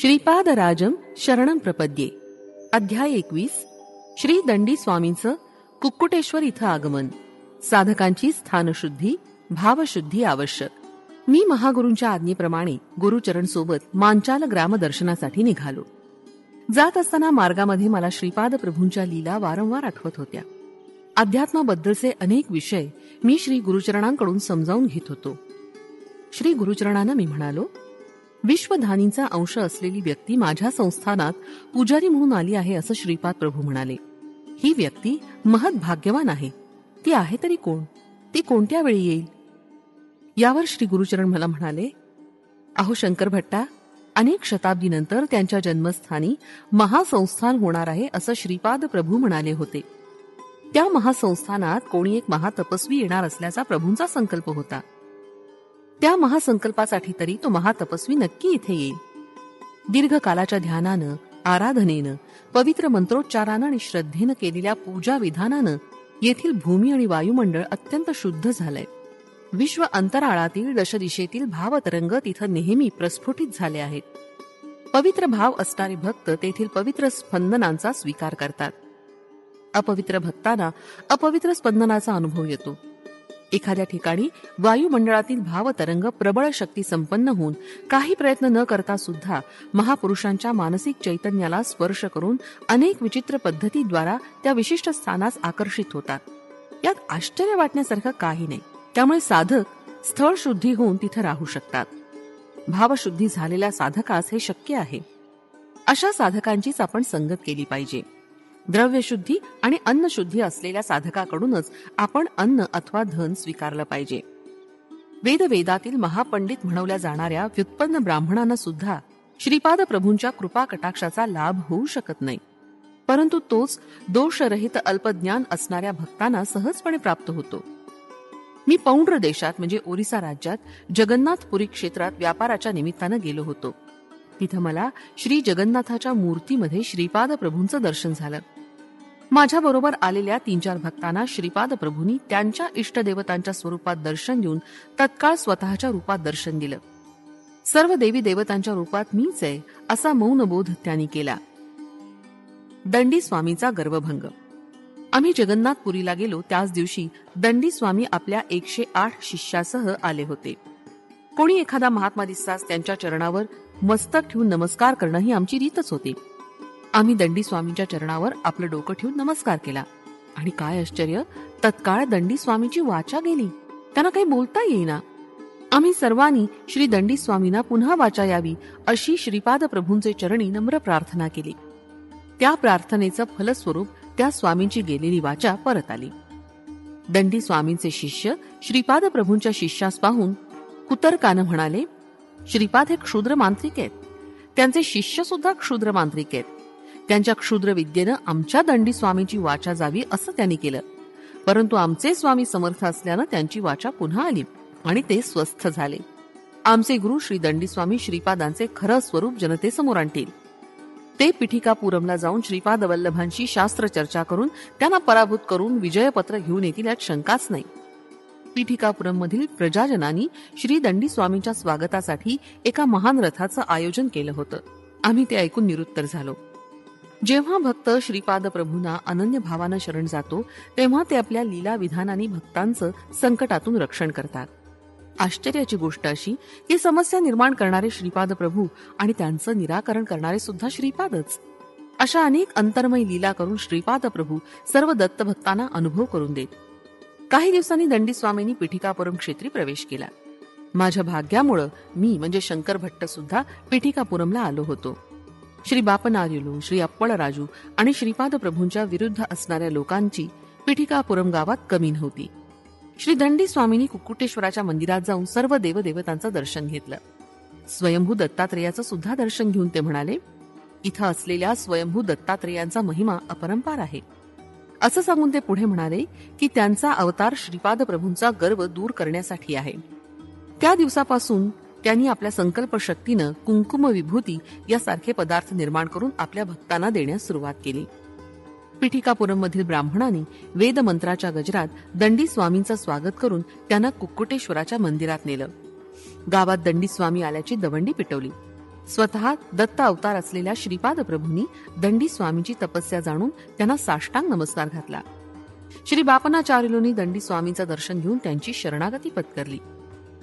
श्रीपादराजम शरणं प्रपद्ये. अध्याय 21. श्री दंडी स्वामींचं कुक्कुटेश्वर इथं आगमन. साधकांची स्थानशुद्धी, भावशुद्धी आवश्यक. मी महागुरूंच्या आज्ञेप्रमाणे गुरुचरण सोबत मांचाल ग्रामदर्शनासाठी निघालो. जात असताना मार्गामध्ये मला श्रीपाद प्रभूंच्या लीला वारंवार आठवत होत्या. अध्यात्माबद्दलचे अनेक विषय मी श्री गुरुचरणांकडून समजावून घेत होतो. श्री गुरुचरणांना मी म्हणालो, विश्वधानींचा अंश असलेली व्यक्ती माझ्या संस्थानात पुजारी म्हणून आली आहे असं श्रीपाद प्रभू म्हणाले. ही व्यक्ती महत् भाग्यवान आहे. ती आहे तरी कोण? ती कोणत्या वेळी येईल? यावर श्री गुरुचरण मला म्हणाले, अहो शंकर भट्टा, अनेक शताब्दीनंतर त्यांच्या जन्मस्थानी महासंस्थान होणार आहे असं श्रीपाद प्रभू म्हणाले होते. त्या महासंस्थानात कोणी एक महातपस्वी येणार असल्याचा प्रभूंचा संकल्प होता. त्या महासंकल्पासाठी तरी तो महातपस्वी नक्की इथे येईल. दीर्घकालाच्या ध्यानानं, आराधनेनं, पवित्र मंत्रोच्चारानं आणि श्रद्धेनं केलेल्या पूजा विधानानं येथील भूमी आणि वायुमंडळ अत्यंत शुद्ध झालंय. विश्व अंतराळातील दशदिशेतील भावतरंग तिथं नेहमी प्रस्फुटित झाले आहेत. पवित्र भाव असणारे भक्त तेथील पवित्र स्पंदनांचा स्वीकार करतात. अपवित्र भक्तांना अपवित्र स्पंदनाचा अनुभव येतो. एखाद्या ठिकाणी वायुमंडळातील भावतरंग प्रबळ शक्ती संपन्न होऊन काही प्रयत्न न करता सुद्धा महापुरुषांच्या मानसिक चैतन्याला स्पर्श करून अनेक विचित्र पद्धतीद्वारा त्या विशिष्ट स्थानास आकर्षित होतात. यात आश्चर्य वाटण्यासारखं काही नाही. त्यामुळे साधक स्थळ शुद्धी होऊन तिथे राहू शकतात. भावशुद्धी झालेल्या साधकास हे शक्य आहे. अशा साधकांचीच आपण संगत केली पाहिजे. द्रव्यशुद्धी आणि अन्नशुद्धी असलेल्या साधकाकडूनच आपण अन्न अथवा धन स्वीकारलं पाहिजे. वेदातील महापंडित म्हणवल्या जाणाऱ्या व्युत्पन्न ब्राह्मणांना सुद्धा श्रीपाद प्रभूंच्या कृपा कटाक्षाचा लाभ होऊ शकत नाही. परंतु तोच दोषरहित अल्पज्ञान असणाऱ्या भक्तांना सहजपणे प्राप्त होतो. मी पौंड्र देशात म्हणजे ओरिसा राज्यात जगन्नाथपुरी क्षेत्रात व्यापाराच्या निमित्तानं गेलो होतो. तिथं मला श्री जगन्नाथाच्या मूर्तीमध्ये श्रीपाद प्रभूंचं दर्शन झालं. माझ्याबरोबर आलेल्या 3-4 भक्तांना श्रीपाद प्रभूंनी त्यांच्या इष्टदेवतांच्या स्वरूपात दर्शन देऊन तत्काळ स्वतःच्या रूपात दर्शन दिलं. सर्व देवी देवतांच्या रूपात मीच आहे असा मौनबोध त्यांनी केला. दंडी स्वामीचा गर्वभंग. आम्ही जगन्नाथपुरीला गेलो त्याच दिवशी दंडी स्वामी आपल्या 108 शिष्यासह आले होते. कोणी एखादा महात्मा दिसताच त्यांच्या चरणावर मस्तक ठेवून नमस्कार करणं ही आमची रीतच होती. आम्ही दंडी स्वामींच्या चरणावर आपलं डोकं ठेवून नमस्कार केला आणि काय आश्चर्य, तत्काळ दंडी स्वामींची वाचा गेली. त्यांना काही बोलता येईना. आम्ही सर्वांनी श्री दंडी स्वामींना पुन्हा वाचा यावी अशी श्रीपाद प्रभूंचे चरणी नम्र प्रार्थना केली. त्या प्रार्थनेचं फलस्वरूप त्या स्वामींची गेलेली वाचा परत आली. दंडी स्वामींचे शिष्य श्रीपाद प्रभूंच्या शिष्यास पाहून कुतर्कानं म्हणाले, श्रीपाद हे क्षुद्र मांत्रिक आहेत. त्यांचे शिष्य सुद्धा क्षुद्र मांत्रिक आहेत. त्यांच्या क्षुद्र विद्येनं आमच्या दंडी स्वामींची वाचा जावी असं त्यांनी केलं. परंतु आमचे स्वामी समर्थ असल्यानं त्यांची वाचा पुन्हा आली आणि ते स्वस्थ झाले. आमचे गुरु श्री दंडी स्वामी श्रीपादांचे खरं स्वरूप जनतेसमोर आणतील. ते पिठिकापुरमला जाऊन श्रीपाद वल्लभांशी शास्त्र चर्चा करून त्यांना पराभूत करून विजयपत्र घेऊन येतील यात शंकाच नाही. पिठिकापुरम मधील प्रजाजनांनी श्री दंडी स्वामींच्या स्वागतासाठी एका महान रथाचं आयोजन केलं होतं. आम्ही ते ऐकून निरुत्तर झालो. जेव्हा भक्त श्रीपाद प्रभूंना अनन्य भावानं शरण जातो तेव्हा ते आपल्या लीला विधानांनी भक्तांचं संकटातून रक्षण करतात. आश्चर्याची गोष्ट अशी की समस्या निर्माण करणारे श्रीपाद प्रभू आणि त्यांचं निराकरण करणारे सुद्धा श्रीपादच. अशा अनेक अंतर्मय लीला करून श्रीपाद प्रभू सर्व दत्तभक्तांना अनुभव करून देत. काही दिवसांनी दंडी स्वामींनी पिठिकापुरम क्षेत्री प्रवेश केला. माझ्या भाग्यामुळं मी म्हणजे शंकर भट्ट सुद्धा पिठिकापुरमला आलो होतो. श्री बापनार्युलू, श्री अप्पळराजू आणि श्रीपाद प्रभूंच्या विरुद्ध असणाऱ्या लोकांची पिठिकापुरम गावात कमी नव्हती. श्री दंडी स्वामींनी कुक्कुटेश्वराच्या मंदिरात जाऊन सर्व देवदेवतांचं दर्शन घेतलं. स्वयंभू दत्तात्रेयाचं सुद्धा दर्शन घेऊन ते म्हणाले, इथं असलेल्या स्वयंभू दत्तात्रेयांचा महिमा अपरंपार आहे. असं सांगून ते पुढे म्हणाले की त्यांचा अवतार श्रीपाद प्रभूंचा गर्व दूर करण्यासाठी आहे. त्या दिवसापासून त्यांनी आपल्या संकल्प शक्तीनं कुंकुम विभूती यासारखे पदार्थ निर्माण करून आपल्या भक्तांना देण्यास सुरुवात केली. पिठिकापुरम मधील ब्राह्मणांनी वेदमंत्राच्या गजरात दंडी स्वामींचं स्वागत करून त्यांना कुक्कुटेश्वराच्या मंदिरात नेलं. गावात दंडी स्वामी आल्याची दवंडी पिटवली. स्वतः दत्त अवतार असलेल्या श्रीपाद प्रभूंनी दंडी स्वामींची तपस्या जाणून त्यांना साष्टांग नमस्कार घातला. श्री बापनाचार्युलोनी दंडी स्वामींचं दर्शन घेऊन त्यांची शरणागती पत्करली.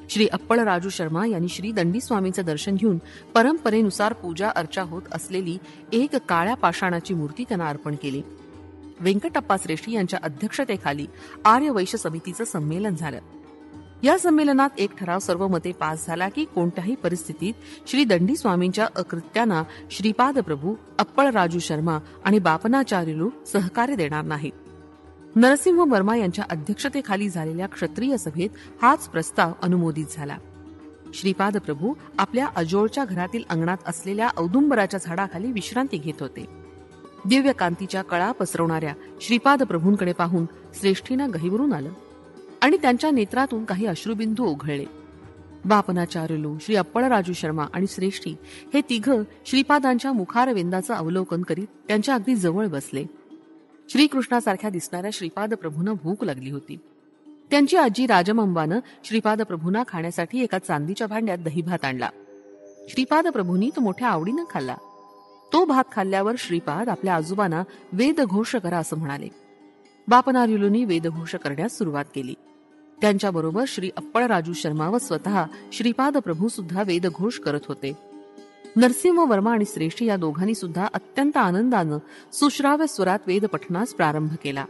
श्री अप्पळ राजू शर्मा यांनी श्री दंडी स्वामींचं दर्शन घेऊन परंपरेनुसार पूजा अर्चा होत असलेली एक काळ्या पाषाणाची मूर्ती त्यांना अर्पण केली. व्यंकटप्पा श्रेष्ठी यांच्या अध्यक्षतेखाली आर्य वैश्य समितीचं संमेलन झालं. या संमेलनात एक ठराव सर्व मते पास झाला की कोणत्याही परिस्थितीत श्री दंडी स्वामींच्या अकृत्यांना श्रीपाद प्रभू, अप्पळ राजू शर्मा आणि बापनाचार्युलू सहकार्य देणार नाहीत. नरसिंह वर्मा यांच्या अध्यक्षतेखाली झालेल्या क्षत्रिय सभेत हाच प्रस्ताव अनुमोदित झाला. श्रीपाद प्रभू आपल्या अजोळच्या घरातील अंगणात असलेल्या औदुंबराच्या झाडाखाली विश्रांती घेत होते. दिव्य कांतीच्या कळा पसरवणाऱ्या श्रीपाद प्रभूंकडे पाहून श्रेष्ठीनं गहिवरून आलं आणि त्यांच्या नेत्रातून काही अश्रुबिंदू ओघळले. बापनाचार्युलू, श्री अप्पळ राजू शर्मा आणि श्रेष्ठी हे तिघं श्रीपादांच्या मुखारविंदाचं अवलोकन करीत त्यांच्या अगदी जवळ बसले. श्रीकृष्णासारख्या दिसणाऱ्या श्रीपाद प्रभूंना भूक लागली होती. त्यांची आजी राजमंबानं श्रीपाद प्रभूंना खाण्यासाठी एका चांदीच्या भांड्यात दही भात आणला. श्रीपाद प्रभूंनी तो मोठ्या आवडीनं खाल्ला. तो भात खाल्ल्यावर श्रीपाद आपल्या आजोबांना वेदघोष करा असं म्हणाले. बापनार्युलूंनी वेदघोष करण्यास सुरुवात केली. त्यांच्याबरोबर श्री अप्पळ राजू शर्मा व स्वतः श्रीपाद प्रभू सुद्धा वेदघोष करत होते. नरसिंह वर्मा आणि श्रेष्ठी या दोघांनी सुद्धा अत्यंत आनंदानं सुश्राव्य स्वरात वेदपठनास प्रारंभ केला.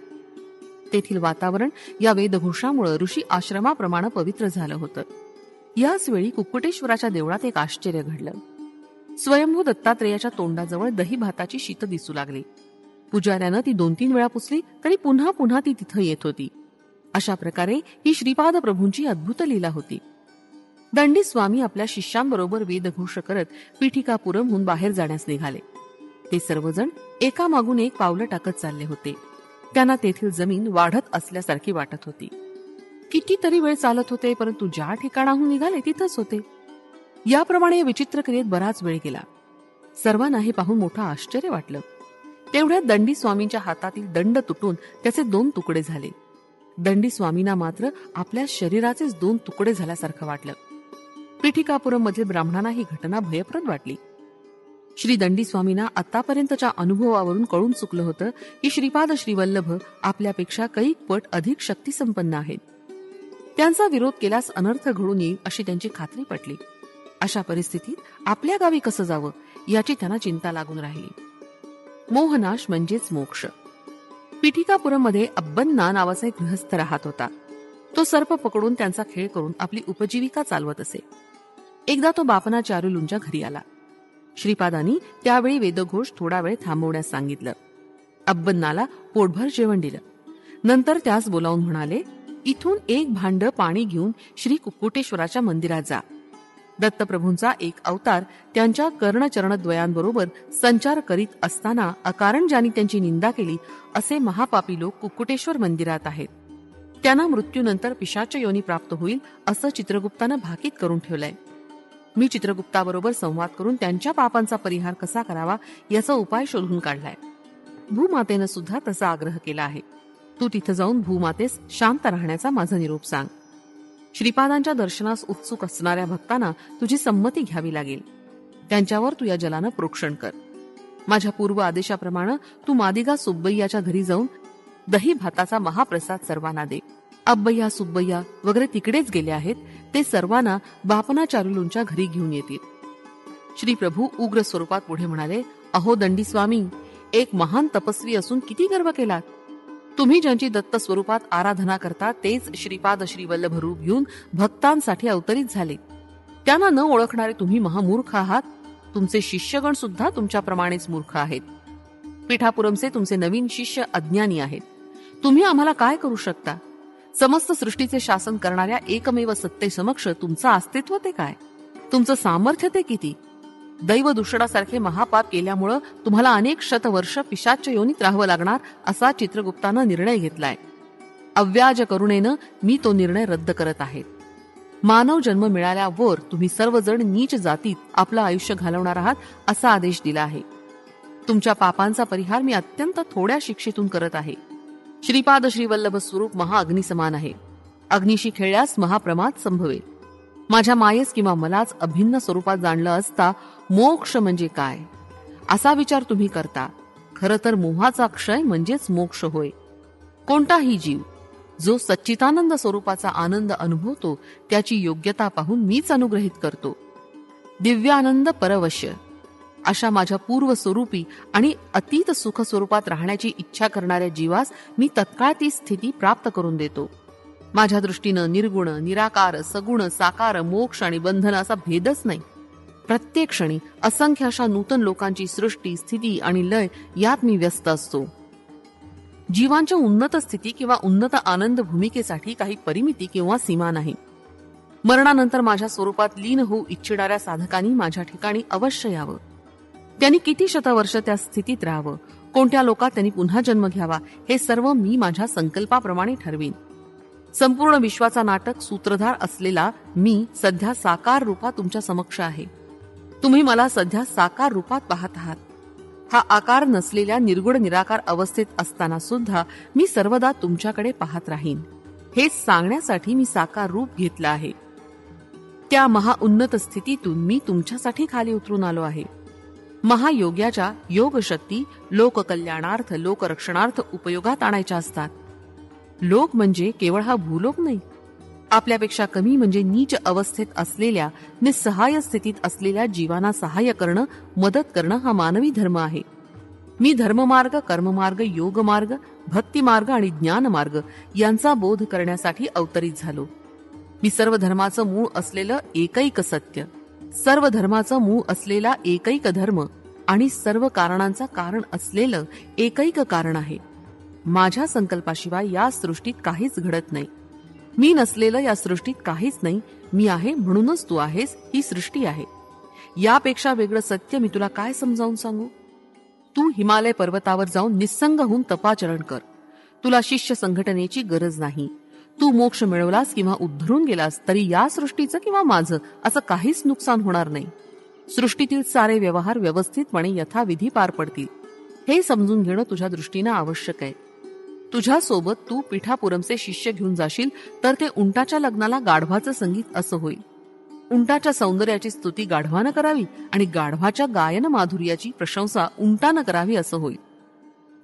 तेथील वातावरण या वेदघोषामुळे ऋषी आश्रमाप्रमाणे पवित्र झालं होतं. याच वेळी कुक्कुटेश्वराच्या देवळात एक आश्चर्य घडलं. स्वयंभू दत्तात्रेयाच्या तोंडाजवळ दही भाताची शीत दिसू लागली. पुजाऱ्यानं ती 2-3 वेळा पुसली तरी पुन्हा पुन्हा ती तिथं येत होती. अशा प्रकारे ही श्रीपाद प्रभूंची अद्भुत लीला होती. दंडी स्वामी आपल्या शिष्यांबरोबर वेदघोष करत पीठिकापुरमहून बाहेर जाण्यास निघाले. ते सर्वजण एकामागून एक पावलं टाकत चालले होते. त्यांना तेथील जमीन वाढत असल्यासारखी वाटत होती. कितीतरी वेळ चालत होते, परंतु ज्या ठिकाणाहून निघाले तिथंच होते. याप्रमाणे विचित्र क्रियेत बराच वेळ गेला. सर्वांना हे पाहून मोठं आश्चर्य वाटलं. तेवढ्यात दंडी स्वामींच्या हातातील दंड तुटून त्याचे 2 तुकडे झाले. दंडी स्वामींना मात्र आपल्या शरीराचेच 2 तुकडे झाल्यासारखं वाटलं. पीठिकापुरम मधील ब्राह्मणांना ही घटना भयप्रद वाटली. श्री दंडी स्वामींना आतापर्यंतच्या अनुभवावरून कळून चुकलं होतं की श्रीपाद श्रीवल्लभ आपल्यापेक्षा कैक पट अधिक शक्तिसंपन्न आहेत. त्यांचा विरोध केल्यास अनर्थ घडून येईल अशी त्यांची खात्री पटली. अशा परिस्थितीत आपल्या गावी कसं जावं याची त्यांना चिंता लागून राहिली. मोहनाश म्हणजेच मोक्ष. पीठिकापुरममध्ये अब्बन्ना नावाचा एक गृहस्थ राहत होता. तो सर्प पकडून त्यांचा खेळ करून आपली उपजीविका चालवत असे. एकदा तो बापनाचार्युलूंच्या घरी आला. श्रीपादांनी त्यावेळी वेदघोष थोडा वेळ थांबवण्यास सांगितलं. अब्बन्नाला पोटभर जेवण दिलं. नंतर त्यास बोलावून म्हणाले, इथून एक भांड पाणी घेऊन श्री कुक्कुटेश्वराच्या मंदिरात जा. दत्तप्रभूंचा एक अवतार त्यांच्या कर्णचरणद्वयांबरोबर संचार करीत असताना अकारण ज्यांनी त्यांची निंदा केली असे महापापी लोक कुक्कुटेश्वर मंदिरात आहेत. त्यांना मृत्यूनंतर पिशाच योनी प्राप्त होईल असं चित्रगुप्तानं भाकीत करून ठेवलंय. मी चित्रगुप्ताबरोबर संवाद करून त्यांच्या पापांचा परिहार कसा करावा याचा उपाय शोधून काढलाय. भूमातेनं सुद्धा तसा आग्रह केला आहे. तू तिथं जाऊन भूमातेस शांत राहण्याचा माझा निरोप सांग. श्रीपादांच्या दर्शनास उत्सुक असणाऱ्या भक्तांना तुझी संमती घ्यावी लागेल. त्यांच्यावर तू या जलानं प्रोक्षण कर. माझ्या पूर्व आदेशाप्रमाणे तू मादिगा सुब्बय्याच्या घरी जाऊन दही भाताचा महाप्रसाद सर्वांना दे. अब्बय्या सुब्बय्या वगैरे तिकडेच गेले आहेत. ते सर्वांना बापनाचार्युलूंच्या घरी घेऊन येतील. श्री प्रभू उग्र स्वरूपात पुढे म्हणाले, अहो दंडी स्वामी, एक महान तपस्वी असून किती गर्व केलात. तुम्ही ज्यांची दत्त स्वरूपात आराधना करता तेच श्रीपाद श्रीवल्लभ रूप घेऊन भक्तांसाठी अवतरित झाले. त्यांना न ओळखणारे तुम्ही महामूर्ख आहात. तुमचे शिष्यगण सुद्धा तुमच्याप्रमाणेच मूर्ख आहेत. पीठापुरमचे तुमचे नवीन शिष्य अज्ञानी आहेत. तुम्ही आम्हाला काय करू शकता. समस्त सृष्टीचे शासन करणाऱ्या एकमेव सत्तेसमक्ष तुमचं अस्तित्व ते काय, तुमचं सामर्थ्य ते किती. दैवदूषणासारखे महापाप केल्यामुळं तुम्हाला अनेक शतवर्ष पिशाच योनीत राहावं लागणार असा चित्रगुप्तानं निर्णय घेतलाय. अव्याज करुणेनं मी तो निर्णय रद्द करत आहे. मानव जन्म मिळाल्यावर तुम्ही सर्वजण नीच जातीत आपलं आयुष्य घालवणार आहात असा आदेश दिला आहे. तुमच्या पापांचा परिहार मी अत्यंत थोड्या शिक्षेतून करत आहे. श्रीपाद श्रीवल्लभ स्वरूप महाअग्नी समान आहे. अग्निशी खेळल्यास महाप्रमाद संभवेल. माझ्या मायेस किंवा मलाच अभिन्न स्वरूपात जाणलं असता मोक्ष म्हणजे काय असा विचार तुम्ही करता. खरं तर मोहाचा क्षय म्हणजेच मोक्ष होय. कोणताही जीव जो सच्चिदानंद स्वरूपाचा आनंद अनुभवतो त्याची योग्यता पाहून मीच अनुग्रहित करतो. दिव्यानंद परवश्य अशा माझ्या पूर्व स्वरूपी आणि अतीत सुख स्वरूपात राहण्याची इच्छा करणाऱ्या जीवास मी तत्काळ ती स्थिती प्राप्त करून देतो. माझ्या दृष्टीनं निर्गुण, निराकार, सगुण, साकार, मोक्ष आणि बंधन असा भेदच नाही. प्रत्येक क्षणी असंख्य अशा नूतन लोकांची सृष्टी, स्थिती आणि लय यात मी व्यस्त असतो. जीवांच्या उन्नत स्थिती किंवा उन्नत आनंद भूमिकेसाठी काही परिमिती किंवा सीमा नाही. मरणानंतर माझ्या स्वरूपात लीन होऊ इच्छिणाऱ्या साधकांनी माझ्या ठिकाणी अवश्य यावं. त्यांनी किती शतवर्ष त्या स्थितीत राहावं, कोणत्या लोकात त्यांनी पुन्हा जन्म घ्यावा, हे सर्व मी माझ्या संकल्पाप्रमाणे ठरवीन. संपूर्ण विश्वाचा नाटक सूत्रधार असलेला मी सध्या साकार रूपात तुमच्या समक्ष आहे. तुम्ही मला सध्या साकार रूपात पाहत आहात. हा आकार नसलेल्या निर्गुण निराकार अवस्थेत असताना सुद्धा मी सर्वदा तुमच्याकडे पाहत राहीन हे सांगण्यासाठी मी साकार रूप घेतलं आहे. त्या महाउन्नत स्थितीतून मी तुमच्यासाठी खाली उतरून आलो आहे. महायोग्याच्या योगशक्ती लोककल्याणार्थ, लोकरक्षणार्थ उपयोगात आणायच्या असतात. लोक म्हणजे केवळ हा भूलोक नाही. आपल्यापेक्षा कमी म्हणजे नीच अवस्थेत असलेल्या, निस्सहाय्य स्थितीत असलेल्या जीवांना सहाय्य करणं, मदत करणं हा मानवी धर्म आहे. मी धर्ममार्ग, कर्ममार्ग, योगमार्ग, भक्तिमार्ग आणि ज्ञानमार्ग यांचा बोध करण्यासाठी अवतरित झालो. मी सर्व धर्माचं मूळ असलेलं एकैक सत्य, सर्व धर्माचं मूळ असलेला एकैक धर्म आणि सर्व कारणांचा कारण असलेलं एकैक कारण आहे. माझ्या संकल्पाशिवाय या सृष्टीत काहीच घडत नाही. मी नसलेलं या सृष्टीत काहीच नाही. मी आहे म्हणूनच तू आहेस, ही सृष्टी आहे. यापेक्षा वेगळं सत्य मी तुला काय समजावून सांगू? तू हिमालय पर्वतावर जाऊन निस्संग होऊन तपाचरण कर. तुला शिष्य संघटनेची गरज नाही. तू मोक्ष मिळवलास किंवा उद्धरून गेलास तरी या सृष्टीचं किंवा माझं असं काहीच नुकसान होणार नाही. सृष्टीतील सारे व्यवहार व्यवस्थितपणे यथाविधी पार पडतील हे समजून घेणं तुझ्या दृष्टीनं आवश्यक आहे. तुझ्यासोबत तू पिठापुरमचे शिष्य घेऊन जाशील तर ते उंटाच्या लग्नाला गाढवाचं संगीत असं होईल. उंटाच्या सौंदर्याची स्तुती गाढवानं करावी आणि गाढवाच्या गायन माधुर्याची प्रशंसा उंटानं करावी असं होईल.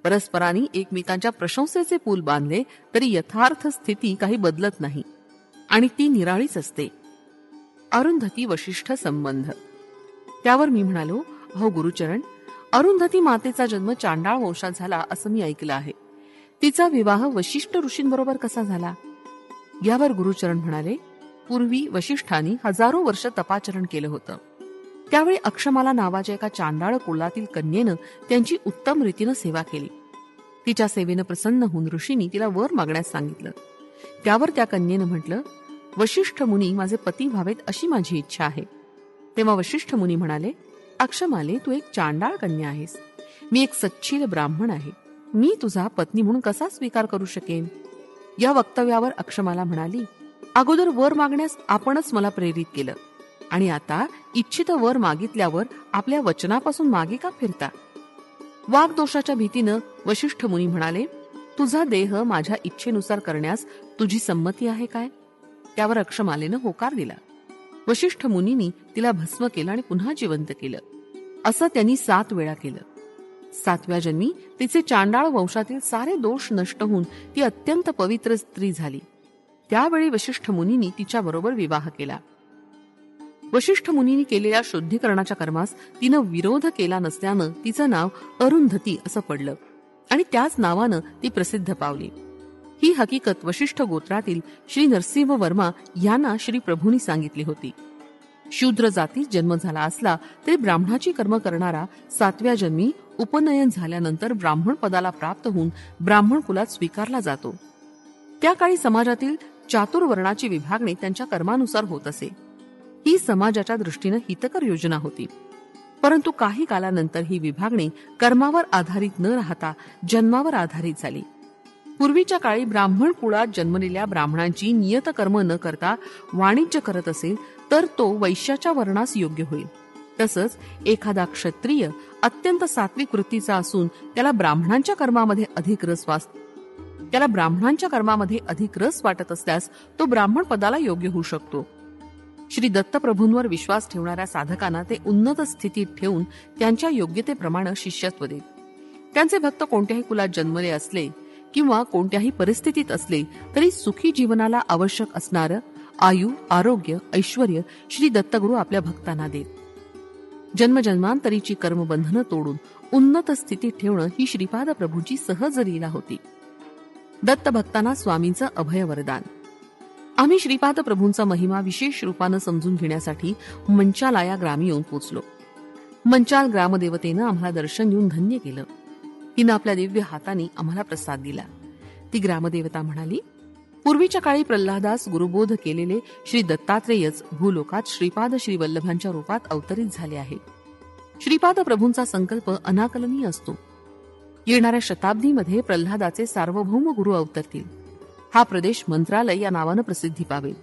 परस्परांनी एकमेकांच्या प्रशंसेचे पूल बांधले तरी यथार्थ स्थिती काही बदलत नाही आणि ती निराळीच असते. अरुंधती वशिष्ठ संबंध. त्यावर मी म्हणालो, अहो गुरुचरण, अरुंधती मातेचा जन्म चांडाळ वंशात झाला असं मी ऐकलं आहे. तिचा विवाह वशिष्ठ ऋषींबरोबर कसा झाला? यावर गुरुचरण म्हणाले, पूर्वी वशिष्ठांनी हजारो वर्ष तपाचरण केलं होतं. त्यावेळी अक्षमाला नावाच्या एका चांडाळ कुलातील कन्येनं त्यांची उत्तम रीतीनं सेवा केली. तिच्या सेवेनं प्रसन्न होऊन ऋषींनी तिला वर मागण्यास सांगितलं. त्यावर त्या कन्येनं म्हटलं, वशिष्ठ मुनी माझे पती व्हावेत अशी माझी इच्छा आहे. तेव्हा वशिष्ठ मुनी म्हणाले, अक्षमाले, तू एक चांडाळ कन्या आहेस. मी एक सच्शील ब्राह्मण आहे. मी तुझा पत्नी म्हणून कसा स्वीकार करू शकेन? या वक्तव्यावर अक्षमाला म्हणाली, अगोदर वर मागण्यास आपणच मला प्रेरित केलं आणि आता इच्छित वर मागितल्यावर आपल्या वचनापासून मागे का फिरता? वाग्दोषाच्या भीतीनं वशिष्ठ मुनी म्हणाले, तुझा देह माझ्या इच्छेनुसार करण्यास तुझी संमती आहे काय? त्यावर अक्षमालेनं होकार दिला. वशिष्ठ मुनींनी तिला भस्म केलं आणि पुन्हा जिवंत केलं. असं त्यांनी 7 वेळा केलं. 7व्या जन्मी तिचे चांडाळ वंशातील सारे दोष नष्ट होऊन ती अत्यंत पवित्र स्त्री झाली. त्यावेळी वशिष्ठ मुनींनी तिच्या बरोबर विवाह केला. वशिष्ठ मुनींनी केलेल्या शुद्धीकरणाच्या कर्मास तिनं विरोध केला नसल्यानं तिचं नाव अरुंधती असं पडलं आणि त्याच नावानं ती प्रसिद्ध पावली. ही हकीकत वशिष्ठ गोत्रातील श्री नरसिंह वर्मा यांना श्री प्रभूंनी सांगितली होती. शूद्र जातीत जन्म झाला असला तरी ब्राह्मणाची कर्म करणारा 7व्या जन्मी उपनयन झाल्यानंतर ब्राह्मण पदाला प्राप्त होऊन ब्राह्मण कुलात स्वीकारला जातो. त्या काळी समाजातील चातुर्वर्णाची विभागणी त्यांच्या कर्मानुसार होत असे. ही समाजाच्या दृष्टीनं हितकर योजना होती. परंतु काही कालानंतर ही विभागणी कर्मावर आधारित न राहता जन्मावर आधारित झाली. पूर्वीच्या काळी ब्राह्मण कुळात जन्मलेल्या ब्राह्मणांची नियत कर्म न करता वाणिज्य करत असेल तर तो वैश्याच्या वर्णास योग्य होईल. तसंच एखादा क्षत्रिय अत्यंत सात्विक वृत्तीचा असून त्याला ब्राह्मणांच्या कर्मामध्ये अधिक रस वाटत असल्यास तो ब्राह्मण पदाला योग्य होऊ शकतो. श्री दत्तप्रभूंवर विश्वास ठेवणाऱ्या साधकांना ते उन्नत स्थितीत ठेवून त्यांच्या योग्यतेप्रमाणे शिष्यत्व देत. त्यांचे भक्त कोणत्याही कुलात जन्मले असले किंवा कोणत्याही परिस्थितीत असले तरी सुखी जीवनाला आवश्यक असणारं आयु, आरोग्य, ऐश्वर्य श्री दत्तगुरु आपल्या भक्तांना देत. जन्मजन्मांतरीची कर्मबंधनं तोडून उन्नत स्थितीत ठेवणं ही श्रीपाद प्रभूंची सहज लीला होती. दत्त भक्तांना स्वामींचं अभय वरदान. आम्ही श्रीपाद प्रभूंचा महिमा विशेष रूपानं समजून घेण्यासाठी मंचाला या ग्रामी येऊन पोचलो. मंचाल ग्रामदेवतेनं आम्हाला दर्शन देऊन धन्य केलं. तिनं आपल्या दिव्य हाताने आम्हाला प्रसाद दिला. ती ग्रामदेवता म्हणाली, पूर्वीच्या काळी प्रल्हादास गुरुबोध केलेले श्री दत्तात्रेयच भूलोकात श्रीपाद श्रीवल्लभांच्या रूपात अवतरित झाले आहे. श्रीपाद प्रभूंचा संकल्प अनाकलनीय असतो. येणाऱ्या शताब्दीमध्ये प्रल्हादाचे सार्वभौम गुरु अवतरतील. हा प्रदेश मंत्रालय या नावानं प्रसिद्धी पावेल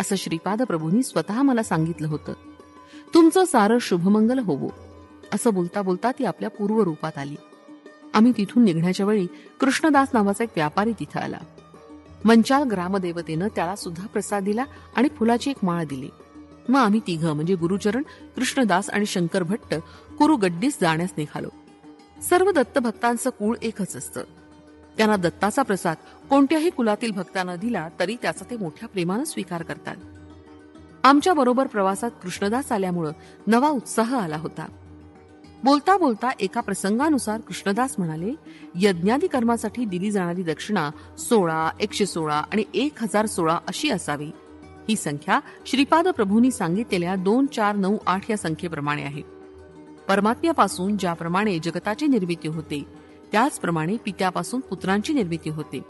असं श्रीपाद प्रभूंनी स्वतः मला सांगितलं होतं. तुमचं सारं शुभमंगल होवो असं बोलता बोलता ती आपल्या पूर्व रूपात आली. आम्ही तिथून निघण्याच्या वेळी कृष्णदास नावाचा एक व्यापारी तिथं आला. मंचाल ग्रामदेवतेनं त्याला सुद्धा प्रसाद दिला आणि फुलाची एक माळ दिली. मग आम्ही तिघं म्हणजे गुरुचरण, कृष्णदास आणि शंकर भट्ट कुरुगड्डीस जाण्यास निघालो. सर्व दत्त भक्तांचं कुळ एकच असतं. त्यांना दत्ताचा प्रसाद कोणत्याही कुलातील भक्तांना दिला तरी त्याचा ते मोठ्या प्रेमानं स्वीकार करतात. आमच्या बरोबर प्रवासात कृष्णदास आल्यामुळं नवा उत्साह आला होता. बोलता बोलता एका प्रसंगानुसार कृष्णदास म्हणाले, यज्ञादी कर्मासाठी दिली जाणारी दक्षिणा 16, 116 आणि 1016 अशी असावी. ही संख्या श्रीपाद प्रभूंनी सांगितलेल्या 2, 4, 9, 8 या संख्येप्रमाणे आहे. परमात्म्यापासून ज्याप्रमाणे जगताची निर्मिती होते त्याचप्रमाणे पित्यापासून पुत्रांची निर्मिती होते.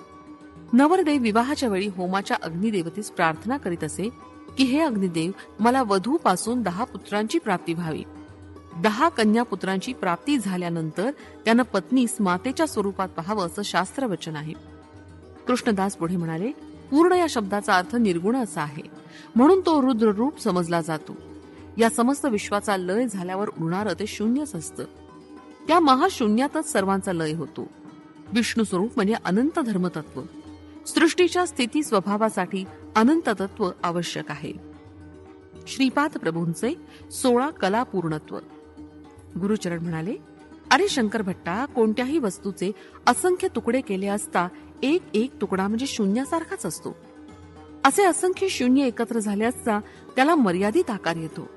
नवरदेव विवाहाच्या वेळी होमाच्या अग्निदेवतेस प्रार्थना करीत असे की हे अग्निदेव, मला वधूपासून 10 पुत्रांची प्राप्ती व्हावी. 10 कन्या पुत्रांची प्राप्ती झाल्यानंतर त्यानं पत्नीस मातेच्या स्वरूपात पाहावं असं शास्त्रवचन आहे. कृष्णदास पुढे म्हणाले, पूर्ण या शब्दाचा अर्थ निर्गुण असा आहे, म्हणून तो रुद्र रूप समजला जातो. या समस्त विश्वाचा लय झाल्यावर उरणारं ते शून्यच असतं. त्या महाशून्यातच सर्वांचा लय होतो. विष्णू स्वरूप म्हणजे अनंत धर्मतत्व. सृष्टीच्या स्थिती स्वभावासाठी अनंत तत्व आवश्यक आहे. श्रीपाद प्रभूंचे 16 कला पूर्णत्व. गुरुचरण म्हणाले, अरे शंकर भट्टा, कोणत्याही वस्तूचे असंख्य तुकडे केले असता एक एक तुकडा म्हणजे शून्यासारखाच असतो. असे असंख्य शून्य एकत्र झाले असता त्याला मर्यादित आकार येतो.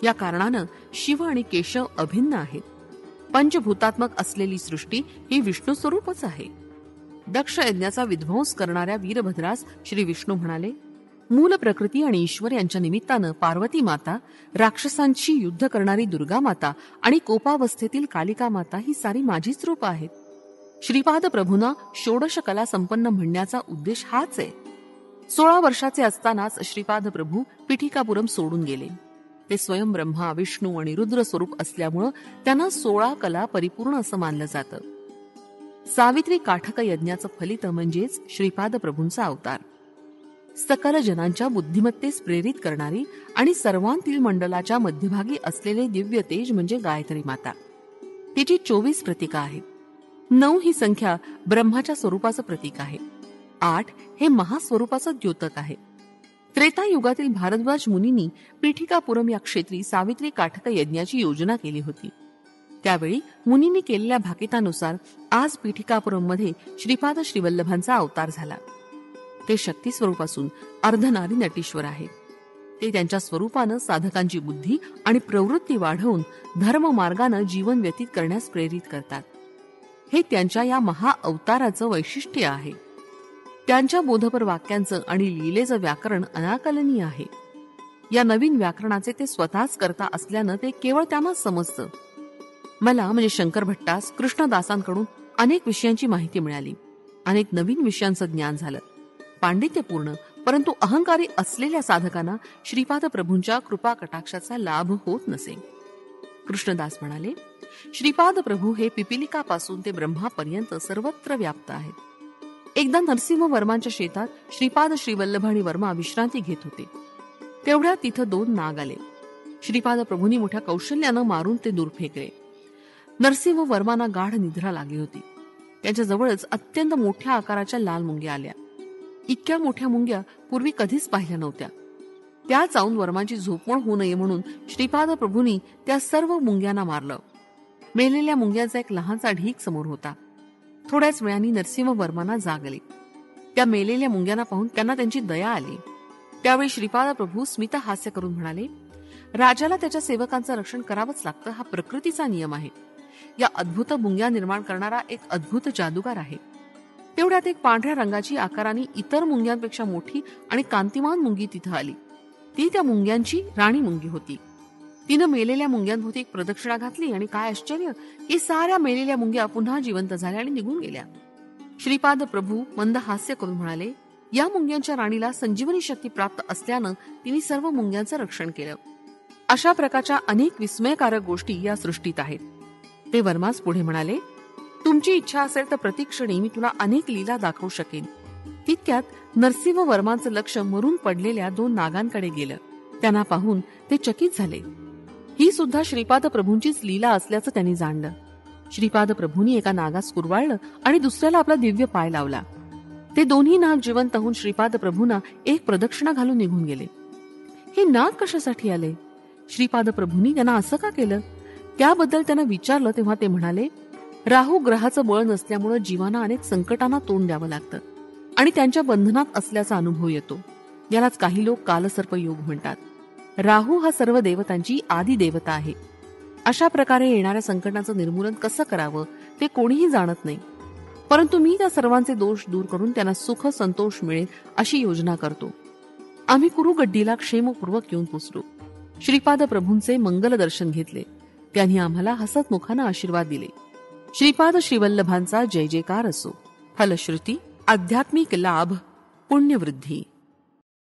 या कारणानं शिव आणि केशव अभिन्न आहेत. पंचभूतात्मक असलेली सृष्टी ही विष्णू स्वरूपच आहे. दक्ष यज्ञाचा विध्वंस करणाऱ्या वीरभद्रास श्री विष्णू म्हणाले, मूल प्रकृती आणि ईश्वर यांच्या निमित्तानं पार्वती माता, राक्षसांशी युद्ध करणारी दुर्गा माता आणि कोपावस्थेतील कालिका माता ही सारी माझीच रूपं आहेत. श्रीपाद प्रभूंना षोडश कला संपन्न म्हणण्याचा उद्देश हाच आहे. 16 वर्षाचे असतानाच श्रीपाद प्रभू पिठिकापुरम सोडून गेले. ते स्वयं ब्रह्मा, विष्णू आणि रुद्र स्वरूप असल्यामुळं त्यांना 16 कला परिपूर्ण असं मानलं जातं. सावित्री काठक यज्ञाचं फलित म्हणजेच श्रीपाद प्रभूंचा अवतार. सकल जनांच्या बुद्धिमत्तेस प्रेरित करणारी आणि सर्वांतील मंडलाच्या मध्यभागी असलेले दिव्य तेज म्हणजे गायत्री माता. तिची 24 प्रतीका आहेत. 9 ही संख्या ब्रह्माच्या स्वरूपाचं प्रतीक आहे. 8 हे महास्वरूपाचं द्योतक आहे. त्रेतायुगातील भारद्वाज मुनींनी पीठिकापुरम या क्षेत्री सावित्री काठक यज्ञाची योजना केली होती. त्यावेळी मुनींनी केलेल्या भाकितानुसार आज पीठिकापुरम मध्ये श्रीपाद श्रीवल्लभांचा अवतार झाला. ते शक्ती स्वरूप असून अर्धनारी नटीश्वर आहेत. ते त्यांच्या स्वरूपानं साधकांची बुद्धी आणि प्रवृत्ती वाढवून धर्म मार्गानं जीवन व्यतीत करण्यास प्रेरित करतात. हे त्यांच्या या महाअवताराचं वैशिष्ट्य आहे. त्यांच्या बोधपर वाक्यांचं आणि लीलेचं व्याकरण अनाकलनीय आहे. या नवीन व्याकरणाचे ते स्वतःच करता असल्यानं ते केवळ त्यांनाच समजतं. मला म्हणजे शंकर भट्टास कृष्णदासांकडून अनेक विषयांची माहिती मिळाली. अनेक नवीन विषयांचं ज्ञान झालं. पांडित्यपूर्ण परंतु अहंकारी असलेल्या साधकांना श्रीपाद प्रभूंच्या कृपा कटाक्षाचा लाभ होत नसे. कृष्णदास म्हणाले, श्रीपाद प्रभू हे पिपिलिकापासून ते ब्रह्मापर्यंत सर्वत्र व्याप्त आहेत. एकदा नरसिंह वर्मांच्या शेतात श्रीपाद श्रीवल्लभ आणि वर्मा विश्रांती घेत होते. तेवढ्या तिथं 2 नाग आले. श्रीपाद प्रभूंनी मोठ्या कौशल्यानं मारून ते दूर फेकले. नरसिंह वर्मांना गाढ निद्रा लागली होती. त्यांच्या जवळच अत्यंत मोठ्या आकाराच्या लाल मुंग्या आल्या. इतक्या मोठ्या मुंग्या पूर्वी कधीच पाहिल्या नव्हत्या. त्या जाऊन वर्माची झोपमोड होऊ नये म्हणून श्रीपाद प्रभूंनी त्या सर्व मुंग्यांना मारलं. मेलेल्या मुंग्यांचा एक लहानसा ढीक समोर होता. थोड्याच वेळाने नरसिंह वर्मांना जाग आली. त्या मेलेल्या मुंग्यांना पाहून त्यांना त्यांची दया आली. त्यावेळी श्रीपाद प्रभू स्मित हास्य करून म्हणाले, राजाला त्याच्या सेवकांचं रक्षण करावंच लागतं, हा प्रकृतीचा नियम आहे. या अद्भुत मुंग्या निर्माण करणारा एक अद्भुत जादूगार आहे. तेवढ्यात एक पांढऱ्या रंगाची आकाराने इतर मुंग्यांपेक्षा मोठी आणि कांतिमान मुंगी तिथं आली. ती त्या मुंग्यांची राणी मुंगी होती. तिनं मेलेल्या मुंग्यांभोवती एक प्रदक्षिणा घातली आणि काय आश्चर्य, की साऱ्या मेलेल्या मुंग्या पुन्हा जिवंत झाल्या आणि निघून गेल्या. श्रीपाद प्रभू मंद हास्य करून म्हणाले, या मुंग्यांच्या राणीला संजीवनी शक्ती प्राप्त असल्यानं तिने सर्व मुंग्यांचं रक्षण केलं. अशा प्रकारच्या अनेक विस्मयकारक गोष्टी या सृष्टीत आहेत. ते वर्मास पुढे म्हणाले, तुमची इच्छा असेल तर प्रतिक्षणी मी तुला अनेक लीला दाखवू शकेन. तितक्यात नरसिंह वर्मांचं लक्ष मरून पडलेल्या 2 नागांकडे गेलं. त्यांना पाहून ते चकित झाले. ही सुद्धा श्रीपाद प्रभूंचीच लीला असल्याचं त्यांनी जाणलं. श्रीपाद प्रभूंनी एका नागास कुरवाळलं आणि दुसऱ्याला आपला दिव्य पाय लावला. ते दोन्ही नाग जिवंत होऊन श्रीपाद प्रभूंना एक प्रदक्षिणा घालून निघून गेले. हे नाग कशासाठी आले? श्रीपाद प्रभूंनी त्यांना असं का केलं? त्याबद्दल त्यांना विचारलं तेव्हा ते म्हणाले, राहू ग्रहाचं बळ नसल्यामुळे जीवांना अनेक संकटांना तोंड द्यावं लागतं आणि त्यांच्या बंधनात असल्याचा अनुभव येतो. यालाच काही लोक कालसर्प योग म्हणतात. राहू हा सर्व देवतांची आदी देवता आहे. अशा प्रकारे येणाऱ्या संकटांचं निर्मूलन कसं करावं ते कोणीही जाणत नाही. परंतु मी त्या सर्वांचे दोष दूर करून त्यांना सुख संतोष मिळेल अशी योजना करतो. आम्ही कुरुगड्डीला क्षेमपूर्वक येऊन पोचलो. श्रीपाद प्रभूंचे मंगल दर्शन घेतले. त्यांनी आम्हाला हसतमुखानं आशीर्वाद दिले. श्रीपाद श्रीवल्लभांचा जय जयकार असो. फलश्रुती आध्यात्मिक लाभ पुण्यवृद्धी.